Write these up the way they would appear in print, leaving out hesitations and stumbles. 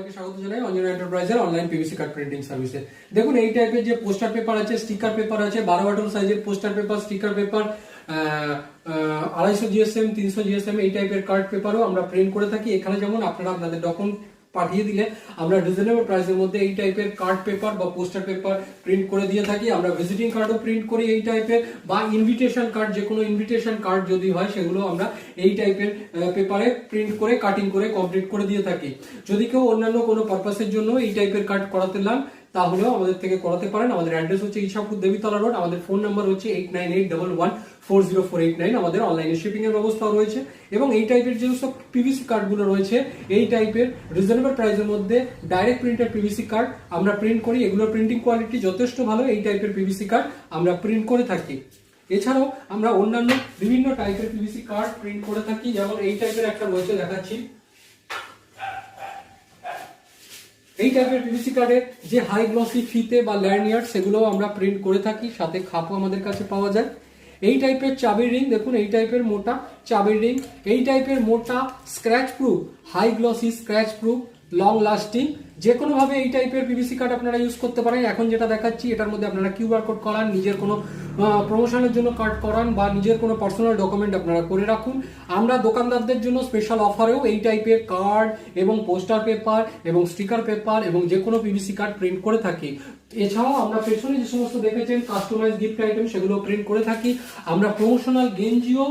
সবাইকে স্বাগত জানাই অঞ্জনা এন্টারপ্রাইজের অনলাইন পিভিসি কার্ড প্রিন্টিং সার্ভিসে। দেখুন এই টাইপের যে পোস্টার পেপার আছে, স্টিকার পেপার আছে, 12 সাইজের poster paper, sticker paper, 250 GSM, 300 GSM এই টাইপের কার্ড পেপারও আমরা প্রিন্ট করে থাকি। এখানে যেমন আপনারা আপনাদের ডকুমেন্ট পাঠিয়ে দিলে আমরা রিজনেবল প্রাইসের মধ্যে এই টাইপের কার্ড পেপার বা পোস্টার পেপার প্রিন্ট করে দিয়ে থাকি। আমরা ভিজিটিং কার্ডও প্রিন্ট করি এই টাইপের, বা ইনভিটেশন কার্ড, যে কোনো ইনভিটেশন কার্ড যদি হয় সেগুলো আমরা এই টাইপের পেপারে প্রিন্ট করে কাটিং করে কমপ্লিট করে দিয়ে থাকি। যদি কেউ অন্যান্য কোনো পারপাসের জন্য এই টাইপের কার্ড করাতে চান তাহলেও আমাদের থেকে করাতে পারেন। আমাদের অ্যাড্রেস হচ্ছে ইছাপুর দেবীতলা রোড। আমাদের ফোন নাম্বার হচ্ছে 8981140489। আমাদের অনলাইনে শিপিং এর ব্যবস্থাও রয়েছে। এবং এই টাইপের যে সব পিভিসি কার্ডগুলো রয়েছে, এই টাইপের রিজনেবল প্রাইসের মধ্যে ডাইরেক্ট প্রিন্টেড পিভিসি কার্ড আমরা প্রিন্ট করি। এগুলোর প্রিন্টিং কোয়ালিটি যথেষ্ট ভালো। এই টাইপের পিভিসি কার্ড আমরা প্রিন্ট করে থাকি। এছাড়াও আমরা অন্যান্য বিভিন্ন টাইপের পিভিসি কার্ড প্রিন্ট করে থাকি। যেমন এই টাইপের একটা রয়েছে, দেখাচ্ছি। এই টাইপের পিভিসি কার্ডের যে হাই গ্লসি ফিতে বা ল্যান্ডয়ার্ড সেগুলো আমরা প্রিন্ট করে থাকি, সাথে খাপও আমাদের কাছে পাওয়া যায়। এই টাইপের চাবির রিং, দেখুন এই টাইপের মোটা চাবির রিং, এই টাইপের মোটা scratch proof, high glossy scratch proof, long lasting, যে কোনো ভাবে এই টাইপের পিভিসি কার্ড আপনারা ইউজ করতে পারেন। এখন যেটা দেখাচ্ছি এটার মধ্যে আপনারা কিউআর কোড করান, নিজের কোনো প্রমোশনের জন্য কার্ড করান বা নিজের কোনো পার্সোনাল ডকুমেন্ট আপনারা করে রাখুন। আমরা দোকানদারদের জন্য স্পেশাল অফারেও এই টাইপের কার্ড এবং পোস্টার পেপার এবং স্টিকার পেপার এবং যে কোনো পিভিসি কার্ড প্রিন্ট করে থাকি। এছাড়াও আমরা পেছনে যে সমস্ত দেখেছেন কাস্টমাইজ গিফট আইটেম সেগুলো প্রিন্ট করে থাকি। আমরা প্রমোশনাল গেঞ্জিও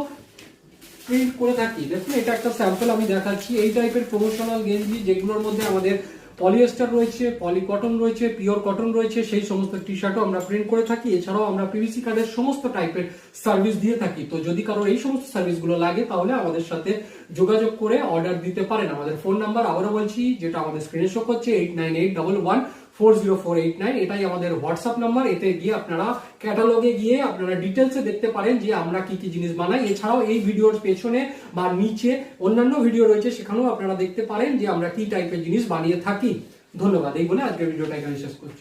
প্রিন্ট করে থাকি। দেখুন এটা একটা স্যাম্পল আমি দেখাচ্ছি। এই টাইপের প্রমোশনাল গেঞ্জি যেগুলোর মধ্যে আমাদের পলিয়েস্টার রয়েছে, পলি কটন রয়েছে, পিওর কটন রয়েছে, সেই সমস্ত টি শার্টও আমরা প্রিন্ট করে থাকি। এছাড়াও আমরা পিভিসি কার্ডের সমস্ত টাইপের সার্ভিস দিয়ে থাকি। তো যদি কারো এই সমস্ত সার্ভিসগুলো লাগে তাহলে আমাদের সাথে যোগাযোগ করে অর্ডার দিতে পারেন। আমাদের ফোন নাম্বার আবারও বলছি, যেটা আমাদের স্ক্রিনে শো করছে, 8981140489। এটাই আমাদের হোয়াটসঅ্যাপ নাম্বার। এতে গিয়ে আপনারা ক্যাটালগে গিয়ে আপনারা ডিটেলসে দেখতে পারেন যে আমরা কি কি জিনিস বানাই। এছাড়াও এই ভিডিওর পেছনে বা নিচে অন্যান্য ভিডিও রয়েছে, সেখানেও আপনারা দেখতে পারেন যে আমরা কি টাইপের জিনিস বানিয়ে থাকি। ধন্যবাদ। এই বলে আজকের ভিডিওটা এখানে শেষ করছি।